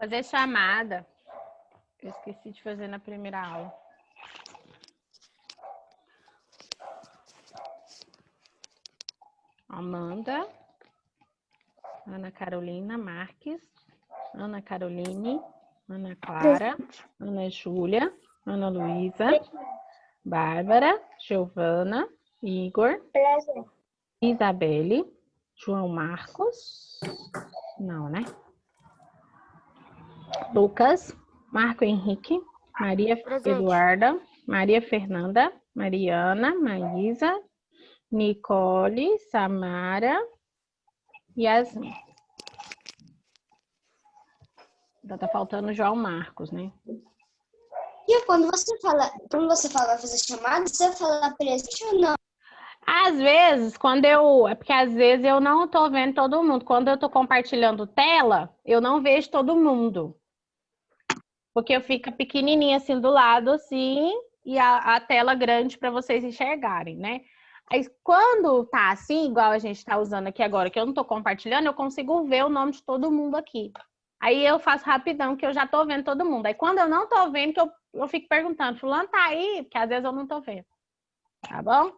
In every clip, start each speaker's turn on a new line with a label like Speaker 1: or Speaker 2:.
Speaker 1: Fazer chamada. Eu esqueci de fazer na primeira aula. Amanda, Ana Carolina Marques, Ana Caroline, Ana Clara, Ana Júlia, Ana Luísa, Bárbara, Giovana, Igor,
Speaker 2: Presente.
Speaker 1: Isabelle, João Marcos, não, né? Lucas, Marco Henrique, Maria Eduarda, Maria Fernanda, Mariana, Maísa, Nicole, Samara, Yasmin. Ainda tá faltando o João Marcos, né?
Speaker 2: E quando você fala fazer chamada, você fala presente ou não?
Speaker 1: Às vezes, é porque às vezes eu não tô vendo todo mundo. Quando eu tô compartilhando tela, eu não vejo todo mundo. Porque eu fico pequenininha assim do lado, assim, e a tela grande para vocês enxergarem, né? Aí, quando tá assim, igual a gente tá usando aqui agora, que eu não tô compartilhando, eu consigo ver o nome de todo mundo aqui. Aí eu faço rapidão, que eu já tô vendo todo mundo. Aí, quando eu não tô vendo, que eu fico perguntando, fulano tá aí? Porque às vezes eu não tô vendo. Tá bom?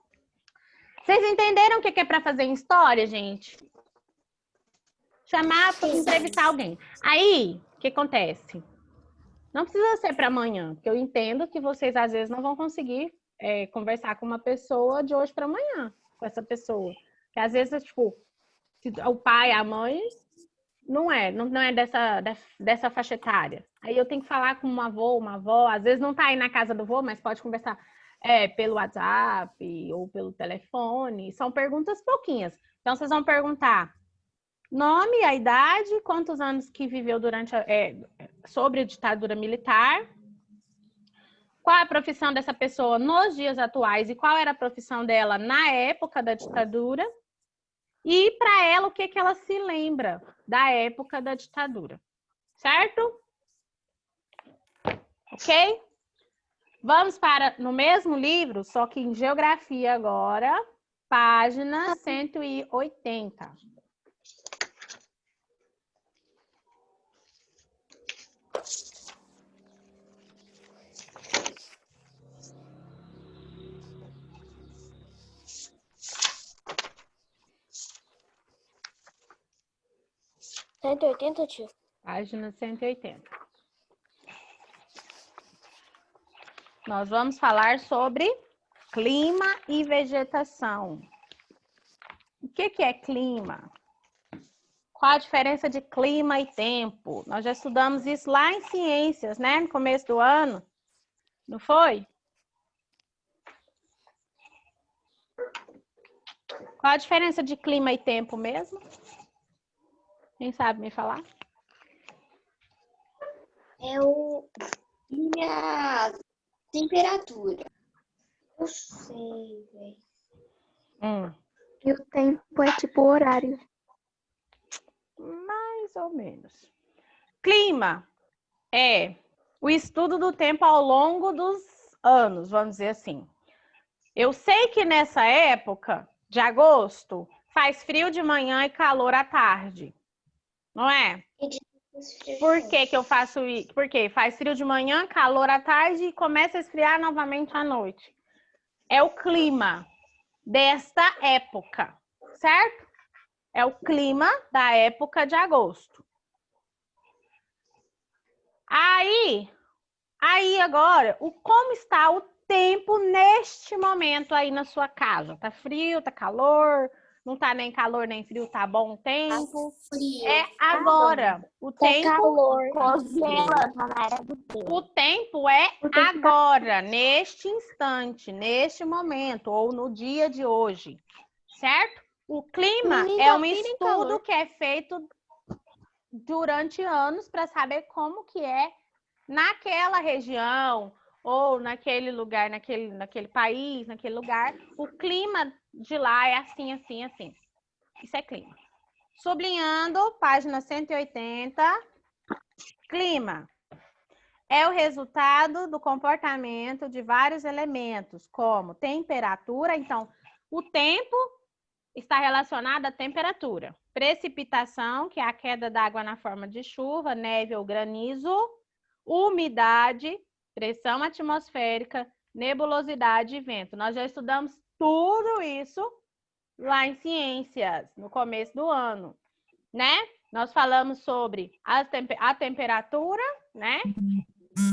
Speaker 1: Vocês entenderam o que é para fazer em história, gente? Chamar para entrevistar alguém. Aí, o que acontece? Não precisa ser para amanhã, porque eu entendo que vocês às vezes não vão conseguir conversar com uma pessoa de hoje para amanhã, com essa pessoa. Que às vezes, tipo, o pai, a mãe, não é dessa faixa etária. Aí eu tenho que falar com um avô, uma avó, às vezes não tá aí na casa do avô, mas pode conversar pelo WhatsApp ou pelo telefone. São perguntas pouquinhas. Então, vocês vão perguntar nome, a idade, quantos anos que viveu sobre a ditadura militar, qual a profissão dessa pessoa nos dias atuais e qual era a profissão dela na época da ditadura, e para ela o que ela se lembra da época da ditadura, certo? Ok? Vamos no mesmo livro, só que em geografia agora, página 180.
Speaker 2: Tio?
Speaker 1: Página 180. Nós vamos falar sobre clima e vegetação. O que é clima? Qual a diferença de clima e tempo? Nós já estudamos isso lá em ciências, né? No começo do ano. Não foi? Qual a diferença de clima e tempo mesmo? Quem sabe me falar?
Speaker 2: É minha temperatura. Eu sei, velho.
Speaker 3: E o tempo é tipo horário.
Speaker 1: Mais ou menos. Clima é o estudo do tempo ao longo dos anos, vamos dizer assim. Eu sei que nessa época de agosto faz frio de manhã e calor à tarde, não é? Por que eu faço isso? Porque faz frio de manhã, calor à tarde e começa a esfriar novamente à noite. É o clima desta época, certo? É o clima da época de agosto. Aí agora, como está o tempo neste momento aí na sua casa? Tá frio, tá calor? Não tá nem calor nem frio, tá bom o tempo?
Speaker 2: Frio.
Speaker 1: É agora. O tempo.
Speaker 2: Calor.
Speaker 1: O tempo é agora, neste instante, neste momento, ou no dia de hoje, certo? O clima é um estudo que é feito durante anos para saber como que é naquela região, ou naquele lugar, naquele país, naquele lugar, o clima de lá é assim, assim, assim. Isso é clima. Sublinhando, página 180, clima é o resultado do comportamento de vários elementos, como temperatura, então, o tempo está relacionada à temperatura. Precipitação, que é a queda d'água na forma de chuva, neve ou granizo. Umidade, pressão atmosférica, nebulosidade e vento. Nós já estudamos tudo isso lá em ciências, no começo do ano, né? Nós falamos sobre a temperatura, né?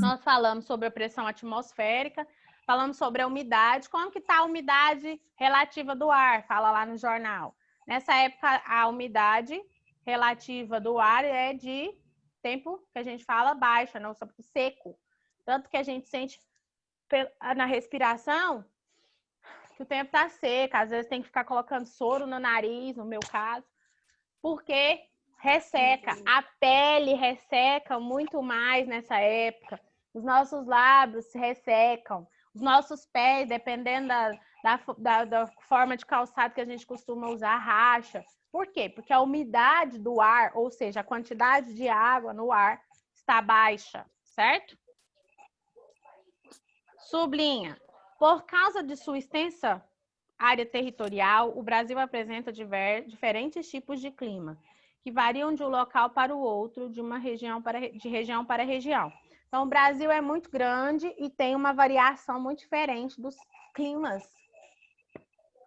Speaker 1: Nós falamos sobre a pressão atmosférica, falamos sobre a umidade. Como que está a umidade relativa do ar? Fala lá no jornal. Nessa época, a umidade relativa do ar é de tempo que a gente fala baixa, não seco. Tanto que a gente sente na respiração que o tempo está seco. Às vezes tem que ficar colocando soro no nariz, no meu caso, porque resseca. A pele resseca muito mais nessa época. Os nossos lábios se ressecam. Os nossos pés, dependendo da forma de calçado que a gente costuma usar, racha. Por quê? Porque a umidade do ar, ou seja, a quantidade de água no ar, está baixa, certo? Sublinha. Por causa de sua extensa área territorial, o Brasil apresenta diferentes tipos de clima, que variam de um local para o outro, de região para região. Então, o Brasil é muito grande e tem uma variação muito diferente dos climas,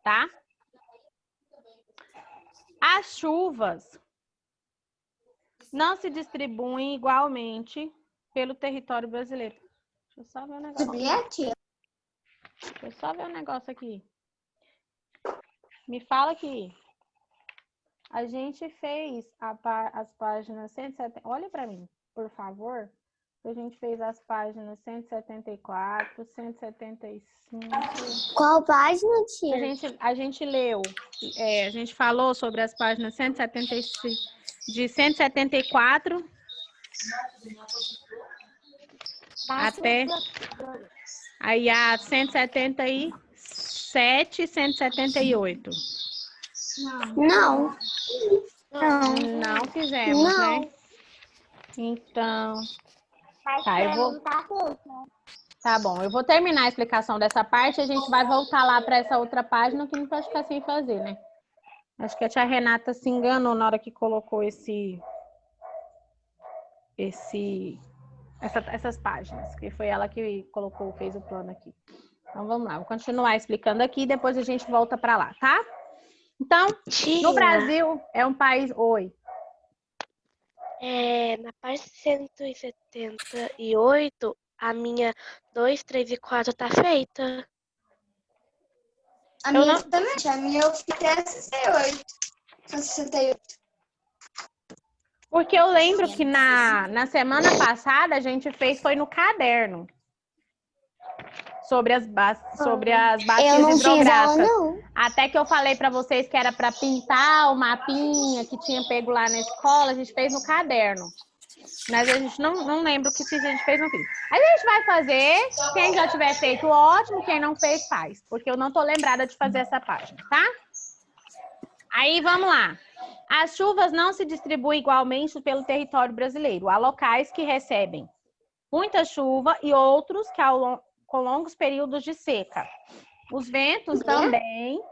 Speaker 1: tá? As chuvas não se distribuem igualmente pelo território brasileiro. Deixa eu só ver um negócio. Deixa eu só ver um negócio aqui. Me fala aqui. A gente fez as páginas 170. Olha para mim, por favor. A gente fez as páginas 174, 175.
Speaker 2: Qual página, tia?
Speaker 1: A gente leu. A gente falou sobre as páginas 175, de 174 até aí a 177 e 178.
Speaker 2: Não.
Speaker 1: Não fizemos,
Speaker 2: Não.
Speaker 1: né? Então, tá, eu vou... Tá bom, eu vou terminar a explicação dessa parte e a gente vai voltar lá para essa outra página que não pode ficar sem fazer, né? Acho que a tia Renata se enganou na hora que colocou essas páginas, que foi ela que colocou, fez o plano aqui. Então, vamos lá, vou continuar explicando aqui e depois a gente volta para lá, tá? Então, no Brasil é um país... Oi.
Speaker 4: Na página 178, a minha 2, 3 e 4 tá feita.
Speaker 2: A minha também. A minha eu fiz até 68. 68.
Speaker 1: Porque eu lembro que na semana passada a gente foi no caderno. Sobre as bacias hidrográficas. Até que eu falei para vocês que era para pintar o mapinha que tinha pego lá na escola, a gente fez no caderno. Mas a gente não lembra se a gente fez ou não fez. A gente vai fazer, quem já tiver feito, ótimo, quem não fez, faz. Porque eu não tô lembrada de fazer essa página, tá? Aí, vamos lá. As chuvas não se distribuem igualmente pelo território brasileiro. Há locais que recebem muita chuva e outros que com longos períodos de seca. Os ventos também...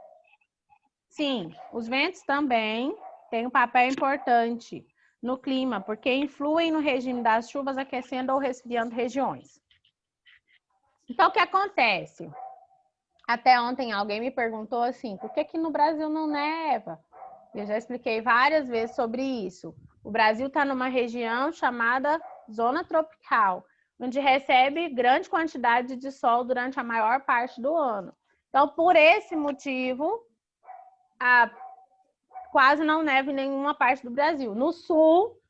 Speaker 1: Sim, os ventos também têm um papel importante no clima, porque influem no regime das chuvas, aquecendo ou resfriando regiões. Então, o que acontece? Até ontem alguém me perguntou assim, por que no Brasil não neva? Eu já expliquei várias vezes sobre isso. O Brasil está numa região chamada zona tropical, onde recebe grande quantidade de sol durante a maior parte do ano. Então, por esse motivo, quase não neva em nenhuma parte do Brasil. No sul,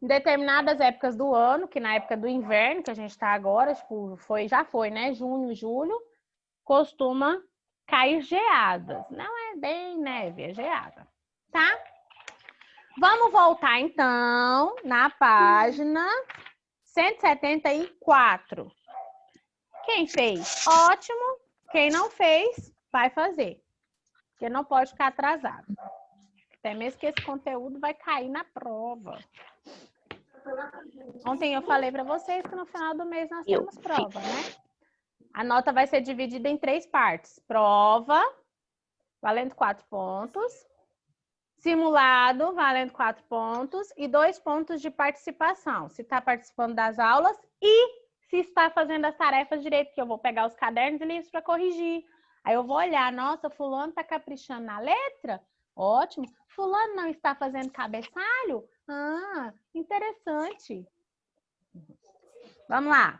Speaker 1: em determinadas épocas do ano, que na época do inverno, que a gente está agora, tipo, já foi, né? Junho, julho, costuma cair geadas. Não é bem neve, é geada, tá? Vamos voltar, então, na página 174. Quem fez? Ótimo. Quem não fez, vai fazer. Porque não pode ficar atrasado. Até mesmo que esse conteúdo vai cair na prova. Ontem eu falei para vocês que no final do mês nós temos prova, né? A nota vai ser dividida em 3 partes. Prova, valendo 4 pontos. Simulado, valendo 4 pontos. E 2 pontos de participação. Se está participando das aulas e se está fazendo as tarefas direito, que eu vou pegar os cadernos e livros para corrigir. Aí eu vou olhar, nossa, fulano está caprichando na letra? Ótimo. Fulano não está fazendo cabeçalho? Ah, interessante. Vamos lá.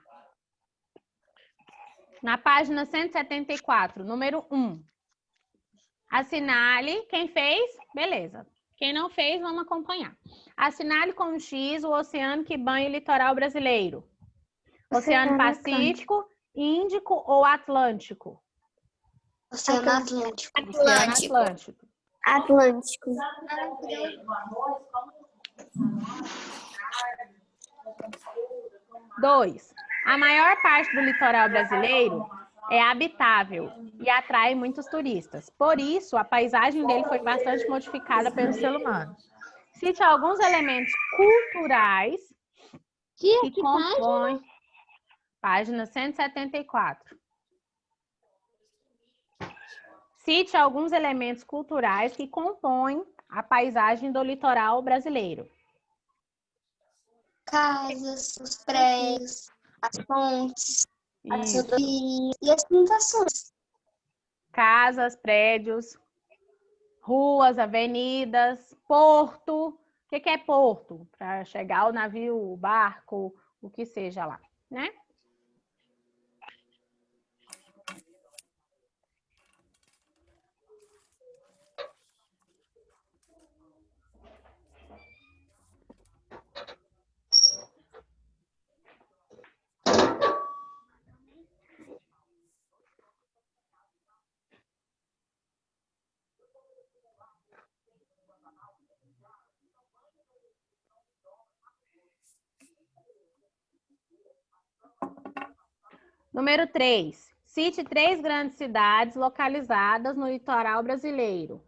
Speaker 1: Na página 174, número 1. Assinale. Quem fez? Beleza. Quem não fez, vamos acompanhar. Assinale com um X o oceano que banha o litoral brasileiro. Oceano Pacífico, Índico ou Atlântico?
Speaker 2: Oceano Atlântico.
Speaker 1: Oceano Atlântico.
Speaker 3: Atlântico.
Speaker 1: 2. A maior parte do litoral brasileiro é habitável e atrai muitos turistas. Por isso, a paisagem dele foi bastante modificada pelo ser humano. Cite alguns elementos culturais que compõem... Página 174. Cite alguns elementos culturais que compõem a paisagem do litoral brasileiro.
Speaker 2: Casas, os prédios, as pontes, as
Speaker 1: Isso.
Speaker 2: rodovias e as plantações.
Speaker 1: Casas, prédios, ruas, avenidas, porto. O que é porto? Para chegar o navio, o barco, o que seja lá, né? Número 3. Cite 3 grandes cidades localizadas no litoral brasileiro.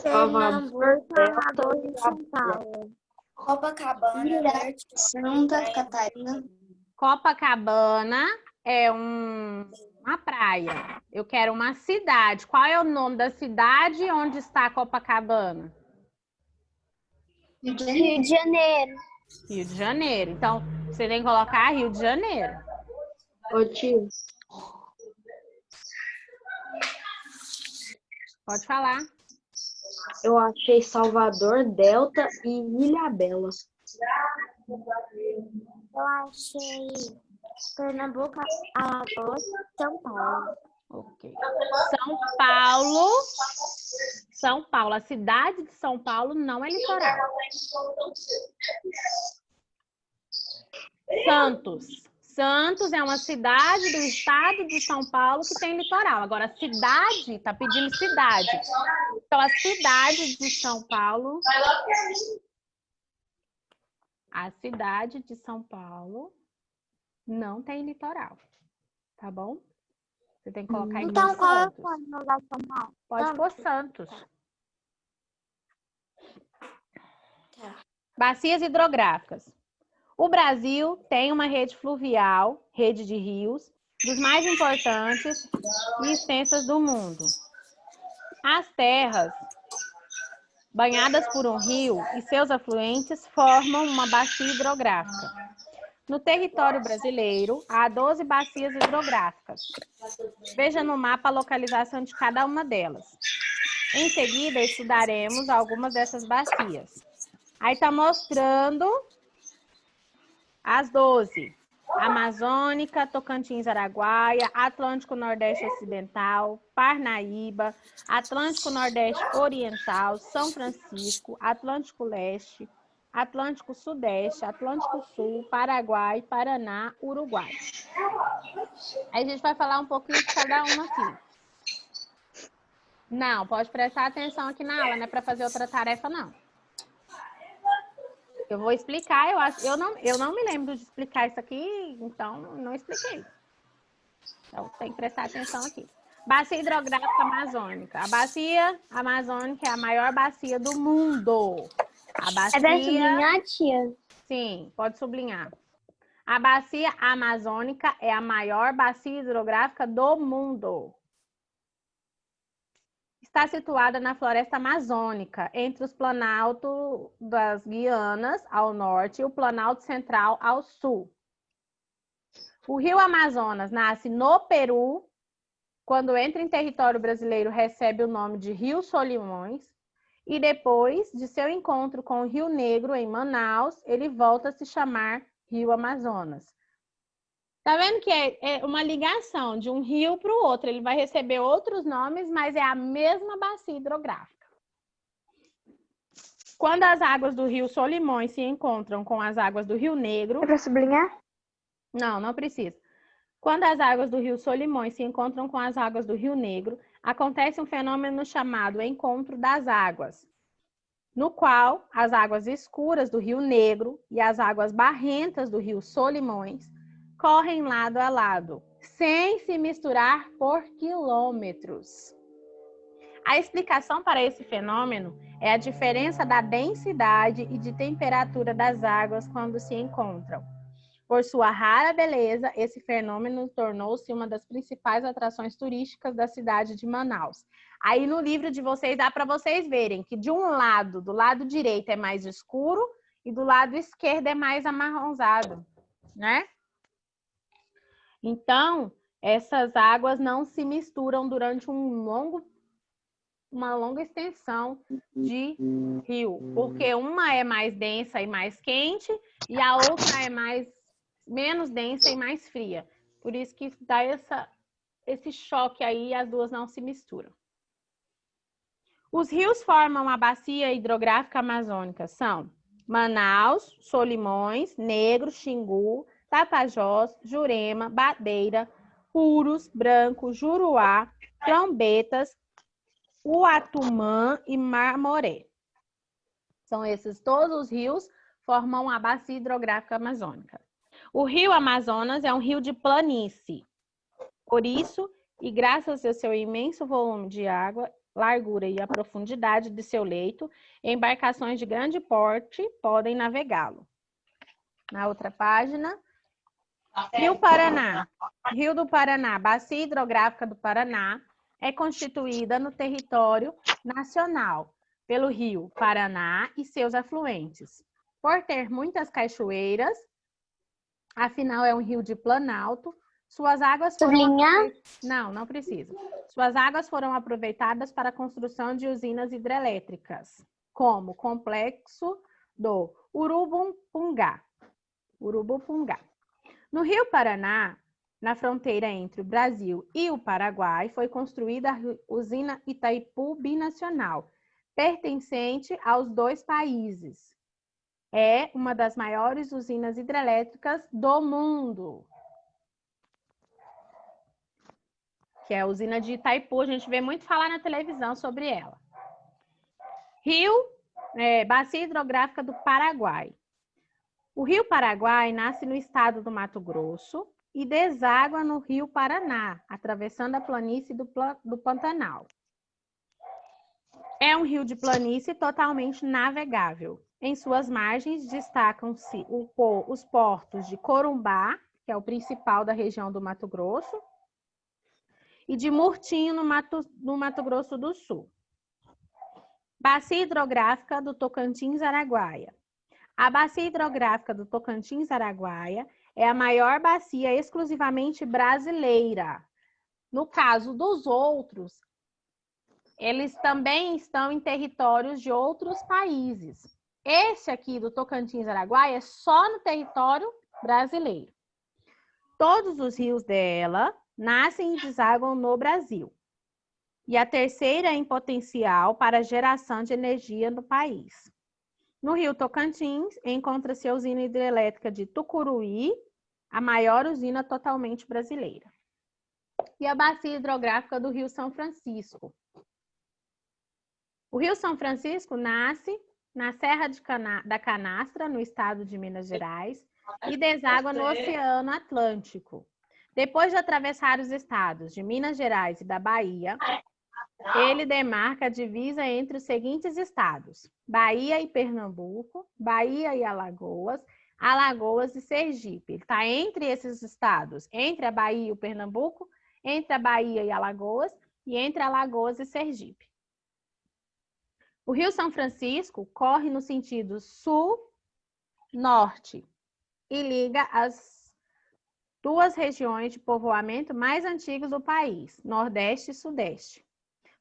Speaker 3: Pernambuco, Salvador e São Paulo.
Speaker 2: Copacabana, Santa Catarina.
Speaker 1: Copacabana é uma praia. Eu quero uma cidade. Qual é o nome da cidade onde está Copacabana?
Speaker 2: Rio de Janeiro.
Speaker 1: Rio de Janeiro. Então, você tem que colocar Rio de Janeiro.
Speaker 5: Ô tio,
Speaker 1: Pode falar.
Speaker 5: eu achei Salvador, Delta e Ilhabela.
Speaker 3: Eu achei Pernambuco, Alagoas e São Paulo.
Speaker 1: Ok. São Paulo. A cidade de São Paulo não é litoral. Santos é uma cidade do estado de São Paulo que tem litoral. Agora, a cidade, está pedindo cidade. Então, a cidade de São Paulo... A cidade de São Paulo não tem litoral. Tá bom? Você tem que colocar em
Speaker 3: Então, qual é o
Speaker 1: Santos.
Speaker 3: código da São Paulo?
Speaker 1: Pode pôr Santos. Bacias hidrográficas. O Brasil tem uma rede fluvial, rede de rios, dos mais importantes e extensas do mundo. As terras banhadas por um rio e seus afluentes formam uma bacia hidrográfica. No território brasileiro, há 12 bacias hidrográficas. Veja no mapa a localização de cada uma delas. Em seguida, estudaremos algumas dessas bacias. Aí está mostrando as 12. Amazônica, Tocantins, Araguaia, Atlântico Nordeste Ocidental, Parnaíba, Atlântico Nordeste Oriental, São Francisco, Atlântico Leste, Atlântico Sudeste, Atlântico Sul, Paraguai, Paraná, Uruguai. Aí a gente vai falar um pouquinho de cada uma aqui. Não, pode prestar atenção aqui na aula, não é para fazer outra tarefa, não. Eu vou explicar, eu não me lembro de explicar isso aqui, então não expliquei. Então tem que prestar atenção aqui. Bacia hidrográfica amazônica. A bacia amazônica é a maior bacia do mundo. A bacia...
Speaker 3: É pra sublinhar, tia?
Speaker 1: Sim, pode sublinhar. A bacia amazônica é a maior bacia hidrográfica do mundo. Está situada na floresta amazônica, entre os planaltos das Guianas ao norte e o Planalto Central ao sul. O rio Amazonas nasce no Peru, quando entra em território brasileiro recebe o nome de Rio Solimões, e depois de seu encontro com o Rio Negro em Manaus, ele volta a se chamar Rio Amazonas. Tá vendo que é uma ligação de um rio para o outro, ele vai receber outros nomes, mas é a mesma bacia hidrográfica. Quando as águas do Rio Solimões se encontram com as águas do Rio Negro...
Speaker 3: É para sublinhar?
Speaker 1: Não, não precisa. Quando as águas do Rio Solimões se encontram com as águas do Rio Negro, acontece um fenômeno chamado encontro das águas, no qual as águas escuras do Rio Negro e as águas barrentas do Rio Solimões correm lado a lado, sem se misturar por quilômetros. A explicação para esse fenômeno é a diferença da densidade e de temperatura das águas quando se encontram. Por sua rara beleza, esse fenômeno tornou-se uma das principais atrações turísticas da cidade de Manaus. Aí no livro de vocês dá para vocês verem que de um lado, do lado direito é mais escuro e do lado esquerdo é mais amarronzado, né? Então, essas águas não se misturam durante uma longa extensão de rio, porque uma é mais densa e mais quente e a outra é menos densa e mais fria. Por isso que dá esse choque aí e as duas não se misturam. Os rios formam a bacia hidrográfica amazônica são Manaus, Solimões, Negro, Xingu, Tapajós, Jurema, Badeira, Purus, Branco, Juruá, Trombetas, Uatumã e Marmoré. São esses todos os rios formam a bacia hidrográfica amazônica. O rio Amazonas é um rio de planície. Por isso, e graças ao seu imenso volume de água, largura e a profundidade de seu leito, embarcações de grande porte podem navegá-lo. Na outra página, Rio Paraná. Rio do Paraná, bacia hidrográfica do Paraná, é constituída no território nacional pelo rio Paraná e seus afluentes. Por ter muitas cachoeiras, afinal é um rio de planalto, suas águas foram... Não precisa. Suas águas foram aproveitadas para a construção de usinas hidrelétricas, como o complexo do Urubupungá. No Rio Paraná, na fronteira entre o Brasil e o Paraguai, foi construída a usina Itaipu Binacional, pertencente aos dois países. É uma das maiores usinas hidrelétricas do mundo. Que é a usina de Itaipu, a gente vê muito falar na televisão sobre ela. Bacia hidrográfica do Paraguai. O Rio Paraguai nasce no estado do Mato Grosso e deságua no Rio Paraná, atravessando a planície do Pantanal. É um rio de planície totalmente navegável. Em suas margens destacam-se os portos de Corumbá, que é o principal da região do Mato Grosso, e de Murtinho, no Mato Grosso do Sul. Bacia hidrográfica do Tocantins-Araguaia. A bacia hidrográfica do Tocantins-Araguaia é a maior bacia exclusivamente brasileira. No caso dos outros, eles também estão em territórios de outros países. Esse aqui do Tocantins-Araguaia é só no território brasileiro. Todos os rios dela nascem e desaguam no Brasil. E a terceira em potencial para geração de energia no país. No Rio Tocantins, encontra-se a usina hidrelétrica de Tucuruí, a maior usina totalmente brasileira. E a bacia hidrográfica do Rio São Francisco. O Rio São Francisco nasce na Serra da Canastra, no estado de Minas Gerais, e deságua no Oceano Atlântico. Depois de atravessar os estados de Minas Gerais e da Bahia, ele demarca a divisa entre os seguintes estados: Bahia e Pernambuco, Bahia e Alagoas, Alagoas e Sergipe. Ele está entre esses estados, entre a Bahia e o Pernambuco, entre a Bahia e Alagoas e entre Alagoas e Sergipe. O Rio São Francisco corre no sentido sul-norte e liga as duas regiões de povoamento mais antigas do país, Nordeste e Sudeste.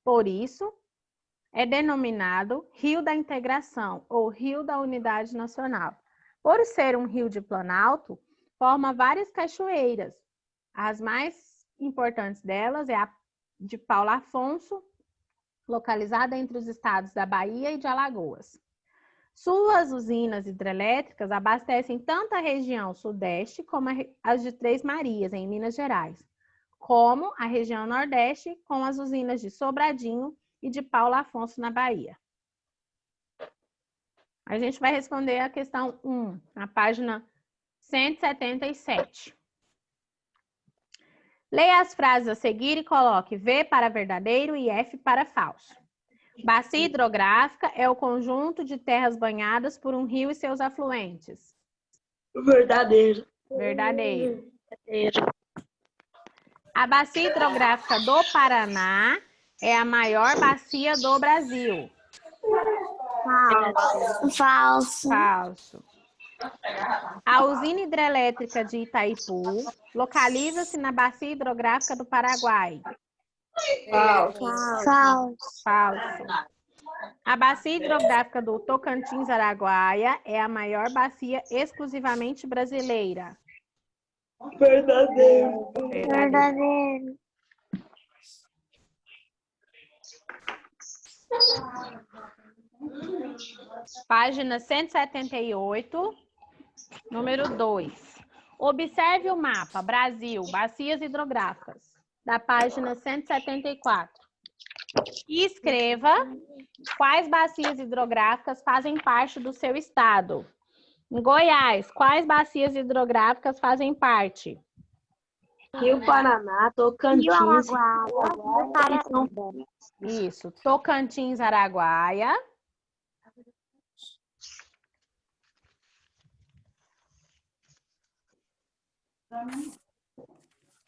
Speaker 1: Por isso, é denominado Rio da Integração ou Rio da Unidade Nacional. Por ser um rio de planalto, forma várias cachoeiras. As mais importantes delas é a de Paulo Afonso, localizada entre os estados da Bahia e de Alagoas. Suas usinas hidrelétricas abastecem tanto a região sudeste como as de Três Marias, em Minas Gerais, como a região nordeste, com as usinas de Sobradinho e de Paulo Afonso, na Bahia. A gente vai responder a questão 1, na página 177. Leia as frases a seguir e coloque V para verdadeiro e F para falso. Bacia hidrográfica é o conjunto de terras banhadas por um rio e seus afluentes.
Speaker 5: Verdadeiro.
Speaker 1: Verdadeiro. A bacia hidrográfica do Paraná é a maior bacia do Brasil.
Speaker 3: Falso.
Speaker 1: Falso. A usina hidrelétrica de Itaipu localiza-se na bacia hidrográfica do Paraguai.
Speaker 3: Falso.
Speaker 1: Falso. A bacia hidrográfica do Tocantins-Araguaia é a maior bacia exclusivamente brasileira.
Speaker 5: Verdadeiro.
Speaker 3: Verdadeiro.
Speaker 1: Página 178, número 2. Observe o mapa Brasil, bacias hidrográficas, da página 174. E escreva quais bacias hidrográficas fazem parte do seu estado. Em Goiás, quais bacias hidrográficas fazem parte?
Speaker 5: Rio Paraná, Tocantins.
Speaker 3: Rio Araguaia. Paraná.
Speaker 1: Isso, Tocantins, Araguaia.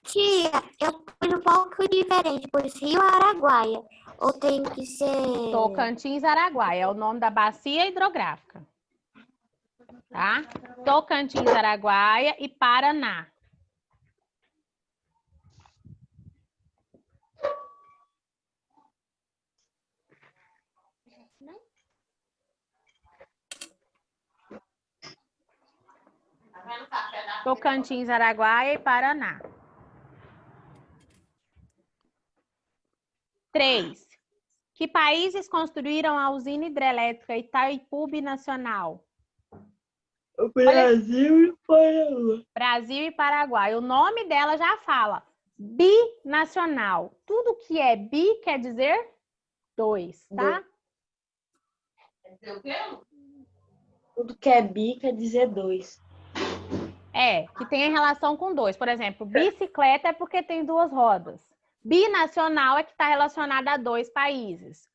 Speaker 3: Tia, eu pus um pouco diferente, pois Rio Araguaia. Ou tem que ser...
Speaker 1: Tocantins, Araguaia é o nome da bacia hidrográfica. Tá? Tocantins, Araguaia e Paraná. Tocantins, Araguaia e Paraná. 3. Que países construíram a usina hidrelétrica Itaipu Binacional?
Speaker 5: O Brasil e Paraná.
Speaker 1: Brasil e Paraguai. O nome dela já fala. Binacional. Tudo que é bi quer dizer 2, tá?
Speaker 5: Quer dizer o quê? Tudo que é bi quer dizer 2.
Speaker 1: É, que tem relação com 2. Por exemplo, bicicleta é porque tem 2 rodas. Binacional é que está relacionada a 2 países.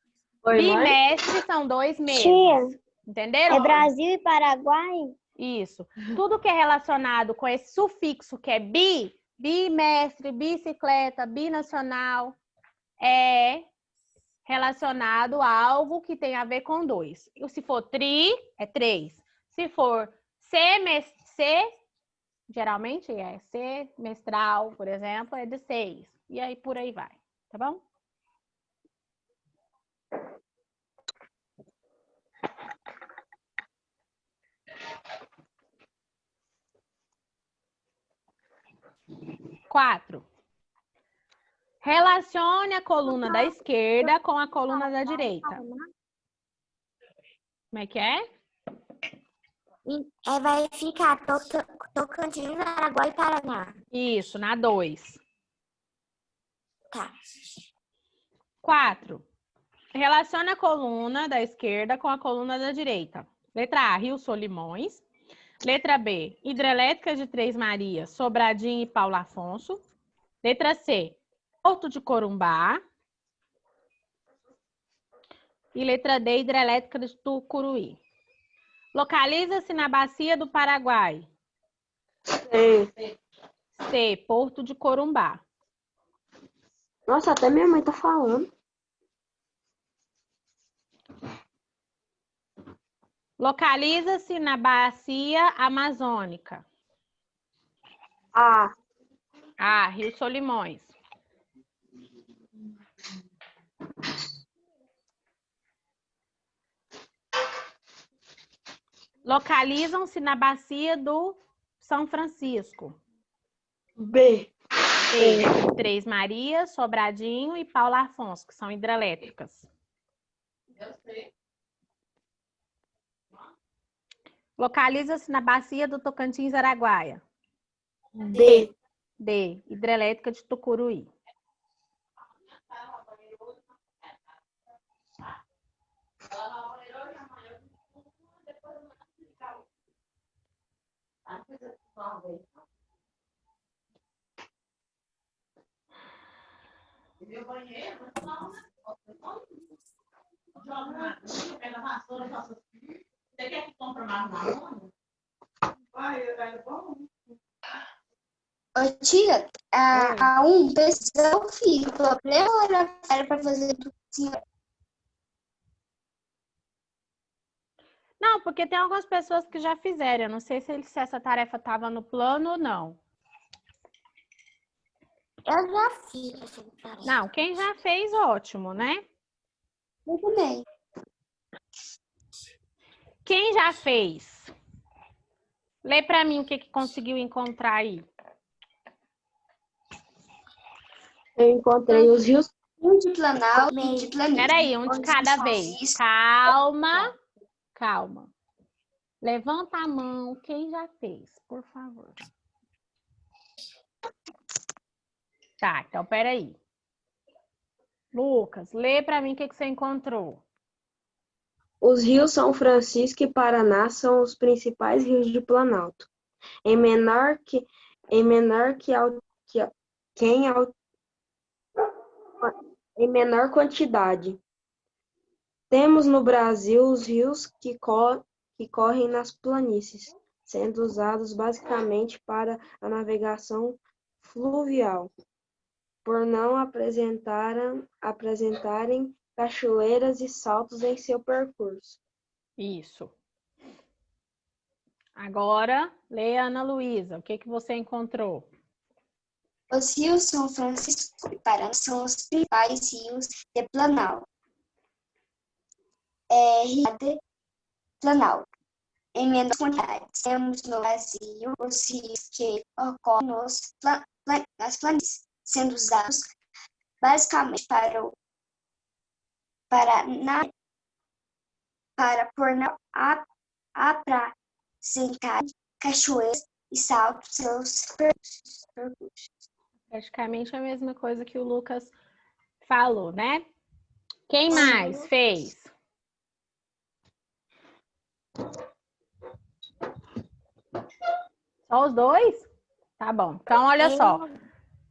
Speaker 5: Oi,
Speaker 1: Bimestre são 2 meses.
Speaker 3: Tia,
Speaker 1: Entenderam?
Speaker 3: é Brasil e Paraguai?
Speaker 1: Isso. Tudo que é relacionado com esse sufixo que é bi, bimestre, bicicleta, binacional, é relacionado a algo que tem a ver com 2. E se for tri, é 3. Se for geralmente é semestral, por exemplo, é de 6. E aí por aí vai, tá bom? Quatro. Relacione a coluna da esquerda com a coluna da direita. Como é que é?
Speaker 3: Vai ficar Tocantins, Araguaia e Paraná.
Speaker 1: Isso, na 2.
Speaker 3: Tá.
Speaker 1: 4. Relacione a coluna da esquerda com a coluna da direita. Letra A, Rio Solimões. Letra B, Hidrelétrica de Três Marias, Sobradinho e Paulo Afonso. Letra C, Porto de Corumbá. E letra D, Hidrelétrica de Tucuruí. Localiza-se na bacia do Paraguai. C, Porto de Corumbá.
Speaker 5: Nossa, até minha mãe tá falando.
Speaker 1: Localiza-se na bacia amazônica.
Speaker 5: A.
Speaker 1: A. Rio Solimões. Localizam-se na bacia do São Francisco.
Speaker 5: B.
Speaker 1: B. Três Marias, Sobradinho e Paulo Afonso, que são hidrelétricas. Localiza-se na bacia do Tocantins, Araguaia.
Speaker 5: D.
Speaker 1: D. Hidrelétrica de Tucuruí.
Speaker 2: Ô, tia, a 1 precisa eu fiz. O problema era para fazer tudo assim.
Speaker 1: Não, porque tem algumas pessoas que já fizeram. Eu não sei se essa tarefa estava no plano ou não.
Speaker 3: Eu já fiz essa tarefa.
Speaker 1: Não, quem já fez, ótimo, né?
Speaker 2: Eu também.
Speaker 1: Quem já fez? Lê para mim o que conseguiu encontrar aí.
Speaker 5: Eu encontrei os rios.
Speaker 2: Um de Planalto e de Planalto.
Speaker 1: Peraí, um de cada vez. Calma, calma. Levanta a mão quem já fez, por favor. Tá, então peraí. Lucas, lê para mim o que você encontrou.
Speaker 5: Os rios São Francisco e Paraná são os principais rios de Planalto. Em menor quantidade. Temos no Brasil os rios que correm nas planícies, sendo usados basicamente para a navegação fluvial, por não apresentarem cachoeiras e saltos em seu percurso.
Speaker 1: Isso. Agora, lê, Ana Luísa, o que você encontrou?
Speaker 2: Os rios São Francisco e Paraná são os principais rios de Planalto. Rio de Planalto. Em menor quantidade, temos no Brasil os rios que ocorrem nas planícies, sendo usados basicamente para apresentar cachoeiras e saltos seus percursos.
Speaker 1: Praticamente a mesma coisa que o Lucas falou, né? Quem mais fez? Só os dois? Tá bom. Então, olha só.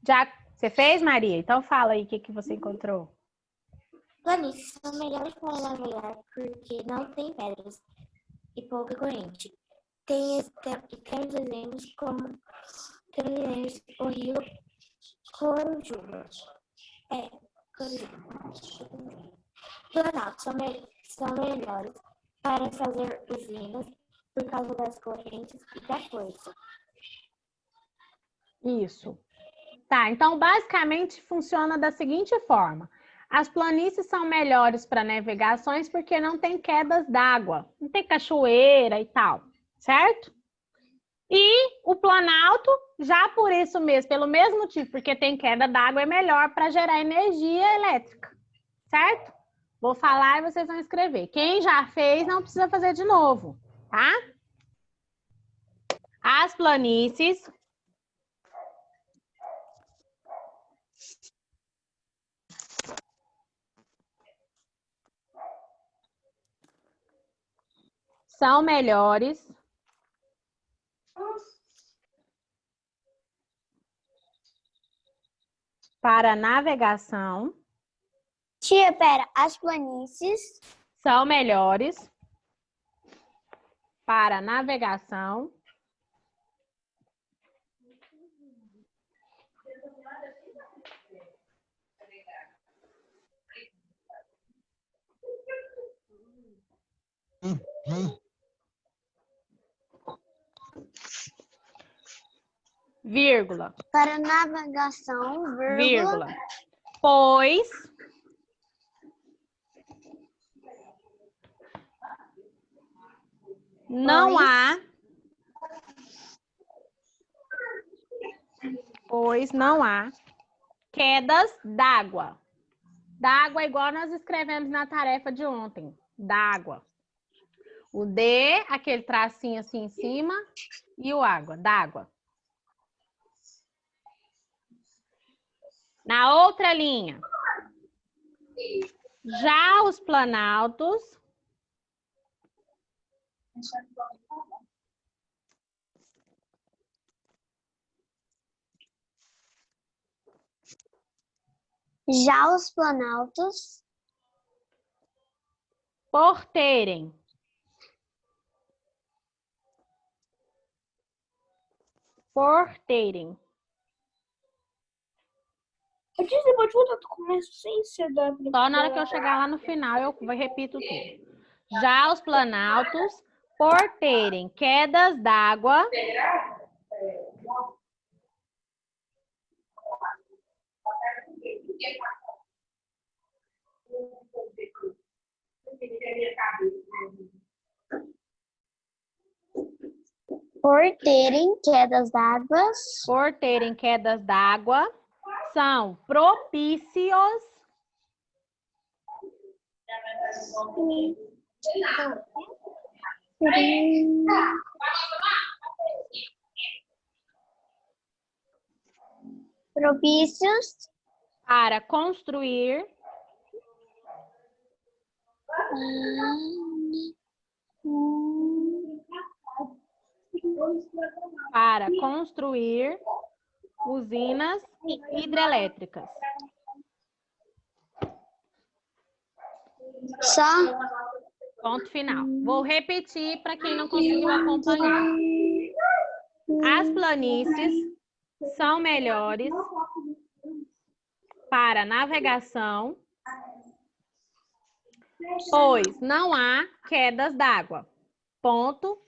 Speaker 1: Já você fez, Maria? Então fala aí o que você encontrou.
Speaker 3: Planícies são melhores para navegar porque não tem pedras e pouca corrente. Temos exemplos como o rio Corujuba. Planalto são melhores para fazer usinas por causa das correntes e da força.
Speaker 1: Isso. Tá, então basicamente funciona da seguinte forma. As planícies são melhores para navegações porque não tem quedas d'água, não tem cachoeira e tal, certo? E o Planalto, já por isso mesmo, pelo mesmo motivo, porque tem queda d'água, é melhor para gerar energia elétrica, certo? Vou falar e vocês vão escrever. Quem já fez não precisa fazer de novo, tá? As planícies são melhores para navegação.
Speaker 2: Tia, pera, as planícies
Speaker 1: São melhores para navegação. vírgula,
Speaker 3: Para navegação,
Speaker 1: vírgula, pois não há quedas d'água. D'água é igual nós escrevemos na tarefa de ontem. D'água. O D, aquele tracinho assim em cima, e o água, d'água. Na outra linha. Já os planaltos.
Speaker 3: Já os planaltos,
Speaker 1: Por terem
Speaker 5: Você pode voltar do começo sem ser da...
Speaker 1: Só na hora que eu chegar lá no final eu repito tudo. Já os planaltos, por terem quedas d'água,
Speaker 3: por terem quedas d'água,
Speaker 1: são propícios para construir usinas hidrelétricas.
Speaker 3: Só
Speaker 1: Ponto final. Vou repetir para quem não conseguiu acompanhar. As planícies são melhores para navegação, pois não há quedas d'água. Ponto.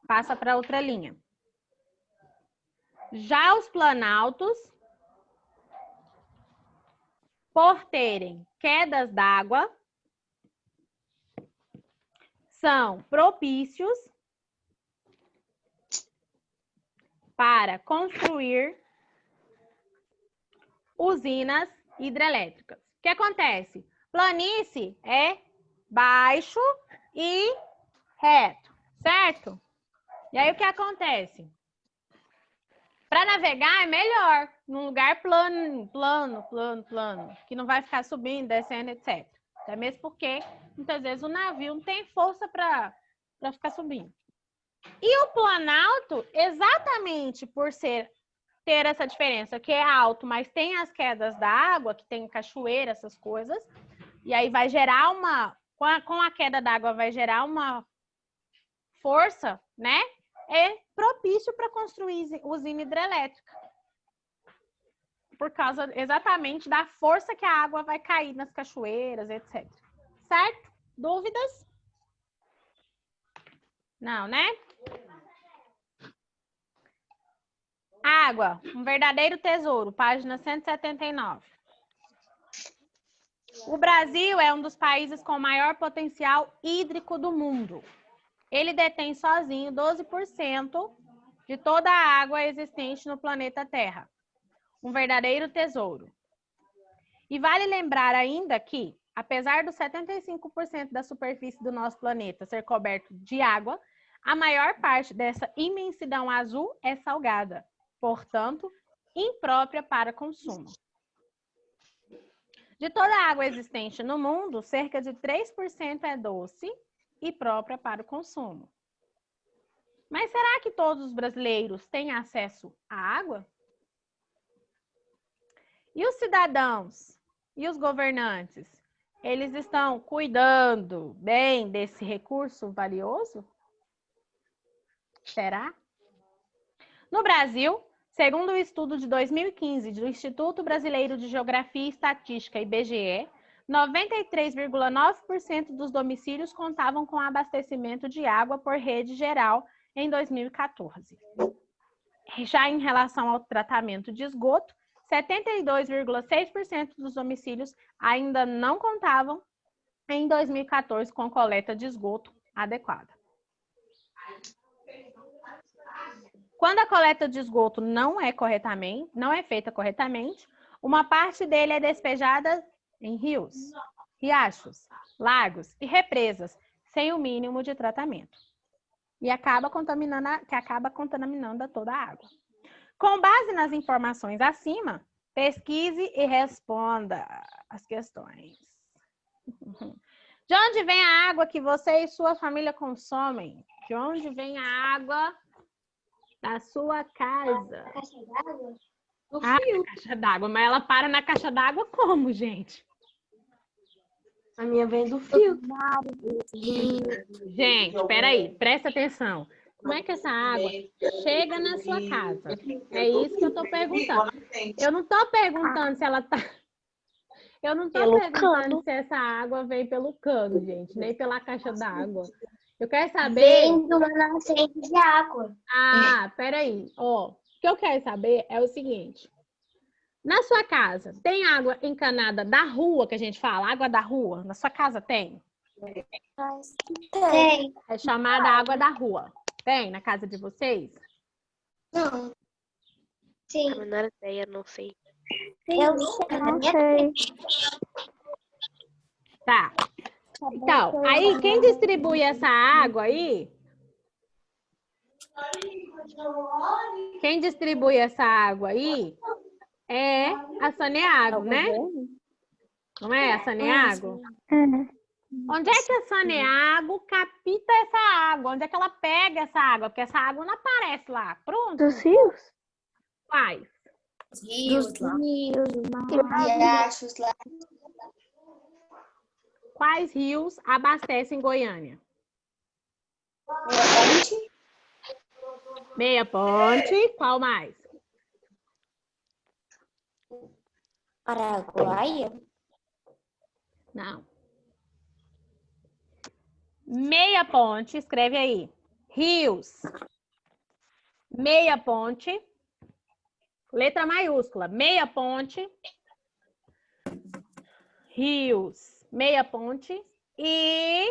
Speaker 1: Passa para outra linha. Já os planaltos, por terem quedas d'água, são propícios para construir usinas hidrelétricas. O que acontece? Planície é baixo e reto, certo? E aí o que acontece? Para navegar é melhor num lugar plano, que não vai ficar subindo, descendo, etc. Até mesmo porque muitas vezes o navio não tem força para ficar subindo. E o planalto, exatamente por ter essa diferença, que é alto, mas tem as quedas da água, que tem cachoeira, essas coisas, e aí vai gerar com a queda d'água vai gerar uma força, né? É propício para construir usina hidrelétrica. Por causa exatamente da força que a água vai cair nas cachoeiras, etc. Certo? Dúvidas? Não, né? Água, um verdadeiro tesouro, página 179. O Brasil é um dos países com maior potencial hídrico do mundo. Ele detém sozinho 12% de toda a água existente no planeta Terra. Um verdadeiro tesouro. E vale lembrar ainda que, apesar dos 75% da superfície do nosso planeta ser coberto de água, a maior parte dessa imensidão azul é salgada, portanto, imprópria para consumo. De toda a água existente no mundo, cerca de 3% é doce e própria para o consumo. Mas será que todos os brasileiros têm acesso à água? E os cidadãos e os governantes, eles estão cuidando bem desse recurso valioso? Será? No Brasil, segundo o estudo de 2015 do Instituto Brasileiro de Geografia e Estatística, IBGE, 93,9% dos domicílios contavam com abastecimento de água por rede geral em 2014. já em relação ao tratamento de esgoto, 72,6% dos domicílios ainda não contavam em 2014 com coleta de esgoto adequada. Quando a coleta de esgoto não é feita corretamente, uma parte dele é despejada em rios, riachos, lagos e represas, sem o mínimo de tratamento. E acaba contaminando toda a água. Com base nas informações acima, pesquise e responda as questões. De onde vem a água que você e sua família consomem? De onde vem a água da sua casa?
Speaker 2: Caixa d'água?
Speaker 5: Do
Speaker 1: Ah,
Speaker 5: fio.
Speaker 1: caixa d'água. Mas ela para na caixa d'água como, gente?
Speaker 5: A minha vem do fio.
Speaker 1: Gente, peraí, presta atenção. Como é que essa água chega na sua casa? É isso que eu tô perguntando. Eu não tô perguntando se ela tá... Eu não tô
Speaker 4: Pelo
Speaker 1: perguntando
Speaker 4: cano.
Speaker 1: se essa água vem pelo cano, gente, nem pela caixa d'água. Eu quero saber...
Speaker 2: Vem de uma nascente de água.
Speaker 1: Ah, peraí. Ó, o que eu quero saber é o seguinte. Na sua casa, tem água encanada da rua, que a gente fala? Água da rua? Na sua casa tem?
Speaker 2: Tem.
Speaker 1: É chamada água da rua. Tem na casa de vocês?
Speaker 2: Não. Sim.
Speaker 4: A menor ideia, não sei.
Speaker 2: Eu sei.
Speaker 1: Tá. Então, aí quem distribui essa água aí? Quem distribui essa água aí é a Saneago, né? Não é a Saneago? Onde é que a Saneago capta essa água? Onde é que ela pega essa água? Porque essa água não aparece lá. Pronto.
Speaker 3: Dos rios?
Speaker 1: Quais?
Speaker 2: Rios lá.
Speaker 3: Rios,
Speaker 2: Riachos lá.
Speaker 1: Quais rios abastecem Goiânia?
Speaker 2: Ponte.
Speaker 1: Meia Ponte. Qual mais?
Speaker 3: Araguaia?
Speaker 1: Não. Meia Ponte, escreve aí. Rios. Meia Ponte. Letra maiúscula. Meia Ponte. Rios. Meia Ponte. E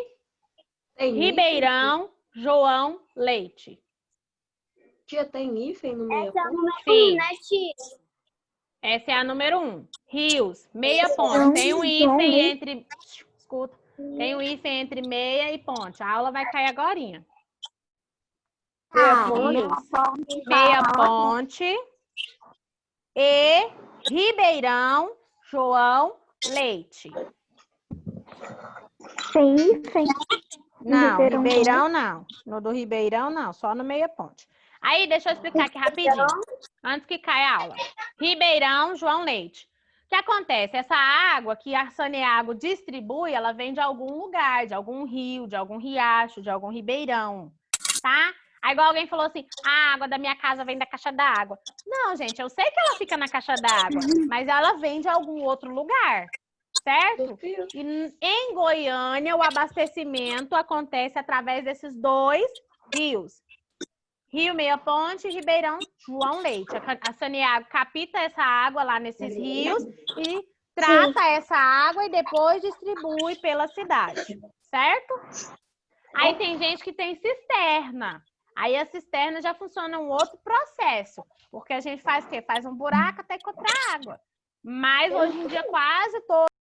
Speaker 5: Tem
Speaker 1: Ribeirão João Leite.
Speaker 5: Tia, tem hífen no meio?
Speaker 1: Sim.
Speaker 2: Né, tia?
Speaker 1: Essa é a número 1. Rios, meia ponte. Tem um hífen entre... Escuta. Tem um hífen entre meia e ponte. A aula vai cair agorinha. Rios, meia ponte. E Ribeirão João Leite.
Speaker 3: Tem.
Speaker 1: Não, Ribeirão não. No do Ribeirão não, só no meia ponte. Aí, deixa eu explicar aqui rapidinho, antes que caia a aula. Ribeirão João Leite. O que acontece? Essa água que a Saneago distribui, ela vem de algum lugar, de algum rio, de algum riacho, de algum ribeirão, tá? Aí igual alguém falou assim, a água da minha casa vem da caixa d'água. Não, gente, eu sei que ela fica na caixa d'água, mas ela vem de algum outro lugar, certo? E em Goiânia, o abastecimento acontece através desses dois rios. Rio Meia Ponte e Ribeirão João Leite. A Saneago capta essa água lá nesses rios e trata essa água e depois distribui pela cidade, certo? Aí tem gente que tem cisterna. Aí a cisterna já funciona um outro processo, porque a gente faz o quê? Faz um buraco até encontrar água. Mas hoje em dia quase todo